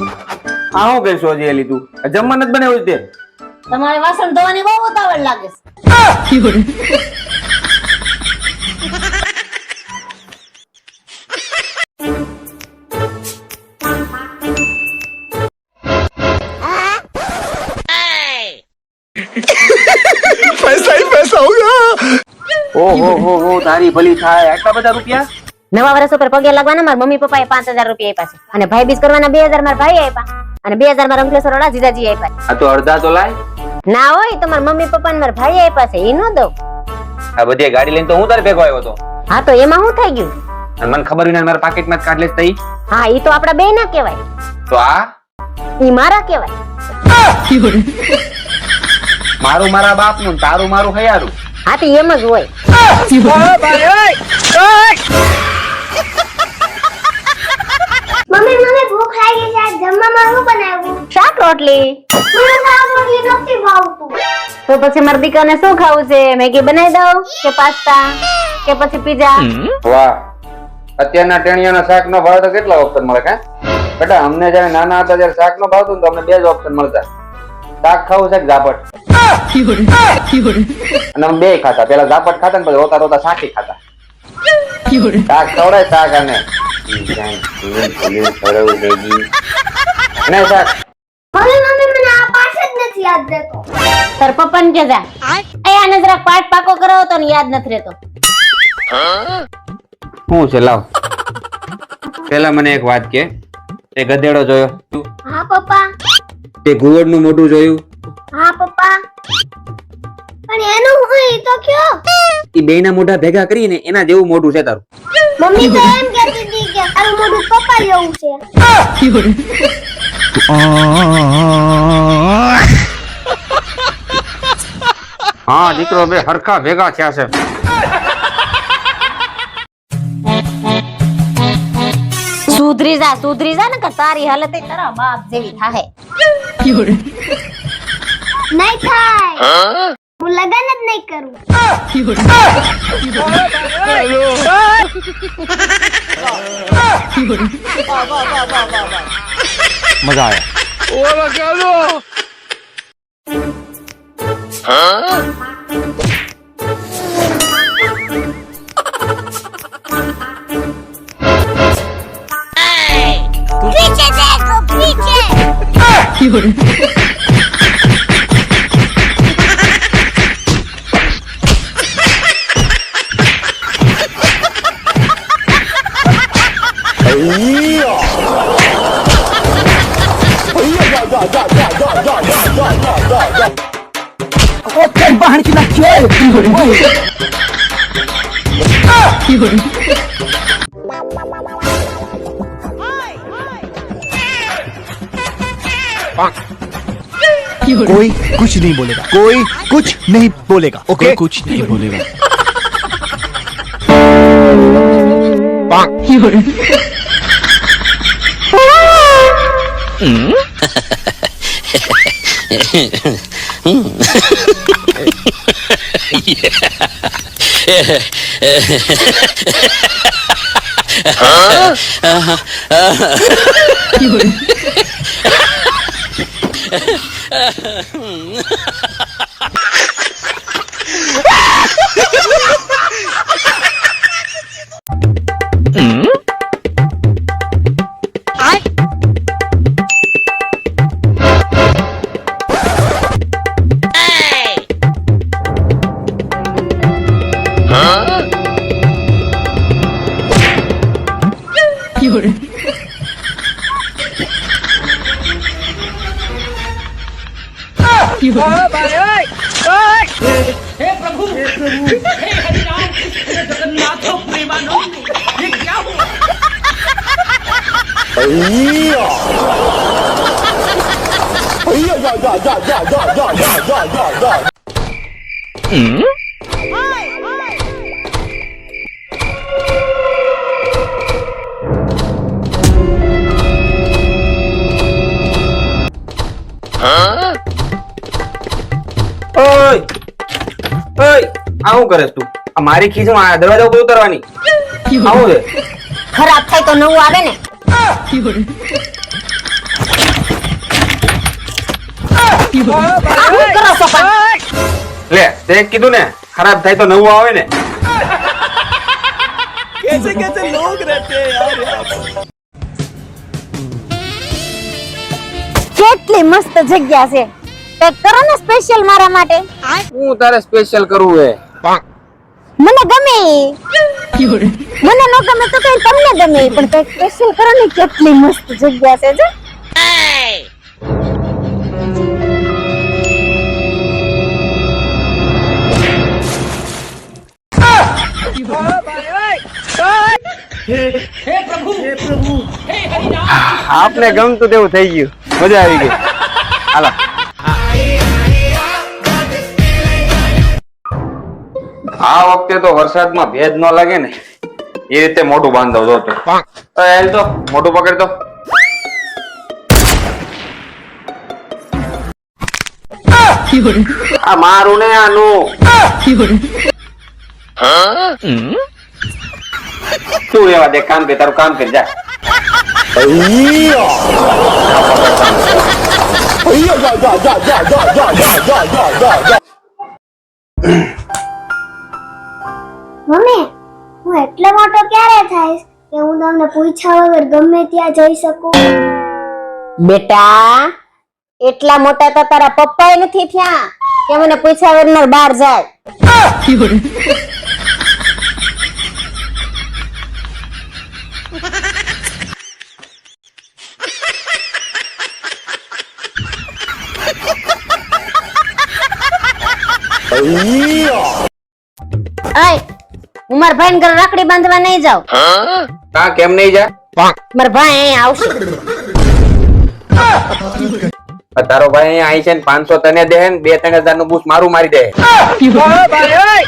આ હું કહીશું હજી લીધું જમવા નથી બનાવ્યું તે તમારે વાસણ ધોવાની બહુ ઉતાવળ લાગે છે. पैसा ही पैसा होगा। ઓહો તારી ભલી થાય આટલા બધા રૂપિયા નવા વર્ષ ઉપર પગે લાગવાના મારા મમ્મી પપ્પાએ 5000 રૂપિયા આપ્યા છે અને ભાઈ બીજ કરવાના 2000 મારા ભાઈ આપ્યા અને 2000 મારા અંકલેશ્વર વાળા જીજાજી આપ્યા. આ તો અડધા તો લાય ના હોય તો મારા મમ્મી પપ્પા ને મારા ભાઈ આપ્યા છે ઈ નો દઉં. આ બધી ગાડી લઈને તો હું તારે ભેગો આવ્યો હતો હા તો એમાં શું થઈ ગયું? અને મને ખબર વિના મારા પાકેટમાં જ કાઢ લેસ તઈ હા ઈ તો આપડા બે ના કહેવાય, તો આ ઈ મારા કહેવાય. મારું મારા બાપનું ને તારું મારું હયારું. હા તો એમ જ હોય. મમ્મી મને ભૂખ લાગી છે, આજ જમવામાં શું બનાવ્યું? શાક રોટલી. મને શાક રોટલી નથી ભાવતું. તો પછી મારા દીકરાને શું ખાવું છે? મેગી બનાવી દઉં કે પાસ્તા કે પછી પીઝા? વાહ અત્યારના ટેણિયાના શાક નો ભાવ તો કેટલા ઓપ્શન મળે કે બેટા અમને જયારે નાના હતા ત્યારે શાક નો ભાવતું ને તો અમને બે જ ઓપ્શન મળતા શાક ખાવું છે કે ઝાપટ અને અમે બે ખાતા પેલા ઝાપટ ખાતા ને પછી રોતા રોતા શાકી ખાતા શાક ખવડાય શાક અને અને શાક હવે મમ્મી મને આ પાઠ જ નથી યાદ રહેતો. તાર પપ્પાને કે જા એ આને જરાક પાટ પાકો કરાવો તો ને યાદ નથી રહેતો. શું છે લાવ પેલા મને એક વાત કે તે ગધેડો જોયો હા પપ્પા. તે ઘુવડ નું મોઢું જોયું હા પપ્પા. પણ એનું હું ઈ તો કયો? ઈ બેયના મોઢા ભેગા કરીને એના જેવું મોઢું છે તારું. મમ્મી તો એમ કહેતી હતી કે તારું મોઢું પપ્પા જેવું છે. હા દીકરો બે હરખા ભેગા થયા છે. સુધરી જા ને કે તારી હાલત એ તારા બાપ જેવી થાહે. નહીં થાય. હું લગન જ નહીં કરું. मजा आया। पीछे देखो पीछे. कोई कुछ नहीं बोलेगा, कोई कुछ नहीं बोलेगा, ओके? कुछ नहीं बोलेगा। આવું કરેસ તું? આ મારી ખીચમાં આ દરવાજા ઉપર ઉતરવાની આવું છે? ખરાબ થાય તો નવું આવે ને. આ શું કરો છો પણ? લે તે કીધું ને ખરાબ થાય તો નવું આવે ને. कैसे कैसे लोग रहते हैं यार यहाँ पर। કેટલી મસ્ત જગ્યા છે, કંઈક કરો ને સ્પેશિયલ મારા માટે. હું તારે સ્પેશિયલ કરવું હે. મને ગમે મને ન ગમે તો કઈ તમને ગમે પણ કંઈક સ્પેશિયલ કરો ને. કેટલી મસ્ત જગ્યા છે જો. આપને ગમતું તેવું થઈ ગયું, મજા આવી ગઈ. હાલો આ વખતે તો વરસાદમાં ભેજ ન લાગે ને એ રીતે મોઢું બાંધો જો તો. હાલ તો મોઢું પકડ તો. આ મારું ને આનું તું રેવા દે, કામ કે તારું કામ કરી જા. મમ્મી હું એટલો મોટો ક્યારે થઈશ કે હું તમને પૂછ્યા વગર ગમે ત્યાં જઈ શકું? બેટા એટલા મોટા તો તારા પપ્પાએ નથી થયા કે મને પૂછ્યા વગર બહાર જાય. અય હું મારા ભાઈ ઘરે રાખડી બાંધવા નહીં જાઉં. કા કેમ નહીં જા? મારા ભાઈ અહીંયા આવશે. તારો ભાઈ અહીંયા આવી છે ને 500 તને દે ને 2-3 હજાર નું બૂસ મારું મારી દે.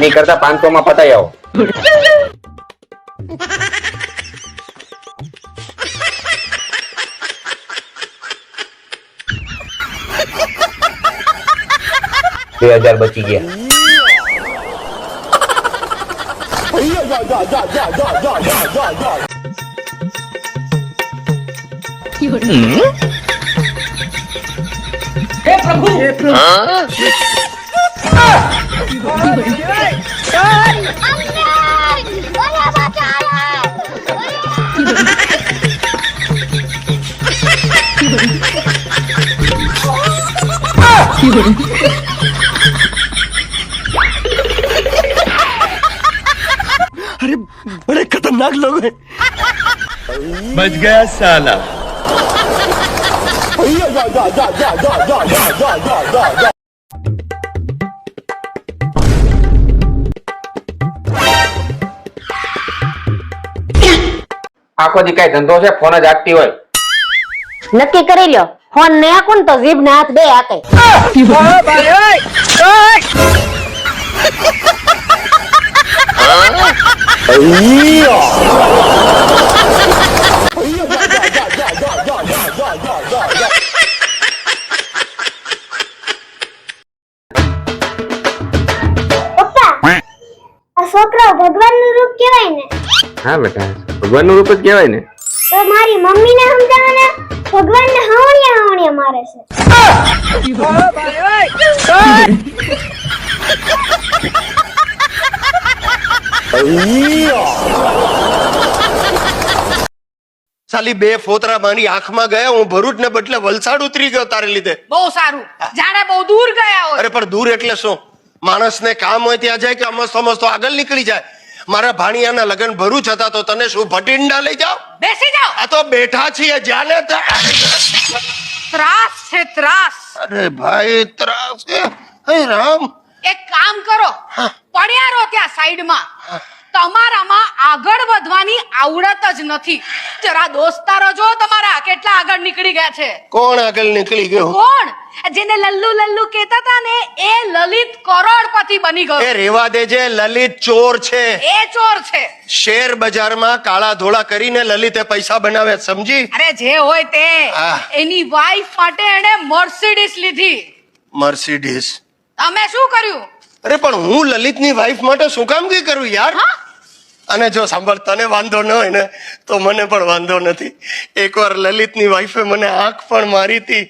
નહીં કરતા 500 માં પતાઈ આવો. $2000 બચી ગયા. अरे बड़े खतरनाक लोग हैं। बच गया साला। આખો દી કઈ ધંધો છે, ફોન જ આપતી હોય. નક્કી કરી લ્યો, ફોન ને આકું તો જીભ ને હાથ બે હાકે. પપ્પા આ છોકરો ભગવાનનું રૂપ કહેવાય ને? હા બેટા, ભગવાનનું રૂપ જ કહેવાય ને. તો મારી મમ્મીને સમજાવવાના ભગવાનને હાવણિયા હાવણિયા મારે છે. સાલી બે ફોતરા મારી આંખમાં ગયા, હું ભરૂચ ને બદલે વલસાડ ઉતરી ગયો તારે લીધે. બહુ સારું, જાણે બહુ દૂર ગયા હોય. અરે પણ દૂર એટલે શું? માણસને કામ હોય ત્યાં જાય કે અમસ્તો આગળ નીકળી જાય. મારા ભાણિયાના લગ્ન ભરૂચ હતા તો તને શું ભટિંડા લઈ જાઓ? બેસી જાઓ. આ તો બેઠા છીએ જાને ત્રાસ છે ત્રાસ. અરે ભાઈ ત્રાસ છે. હે રામ, એક કામ કરો, પડ્યા રહો ત્યાં સાઈડમાં. તમારામાં આગળ વધવાની આવડત જ નથી. જરા દોસ્તારો જો તમારા કેટલા આગળ નીકળી ગયા છે. કોણ આગળ નીકળી ગયો? કોણ? જેને લલ્લુ લલ્લુ કહેતા હતા ને એ લલિત કરોડપતિ બની ગયો. એ રેવા દેજે, લલિત ચોર છે. એ ચોર છે. શેર બજારમાં કાળા ધોળા કરીને લલિતે પૈસા બનાવ્યા, સમજી? અરે જે હોય તે, હા. એની વાઈફ માટે એને મર્સિડીઝ લીધી. મર્સિડીઝ? તમે શું કર્યું? અરે પણ હું લલિતની વાઈફ માટે શું કામ કઈ કરું યાર? હા? અને જો સાંભળ, તને વાંધો ન હોય ને તો મને પણ વાંધો નથી. એકવાર લલિતની વાઈફે મને આંખ પણ મારી હતી.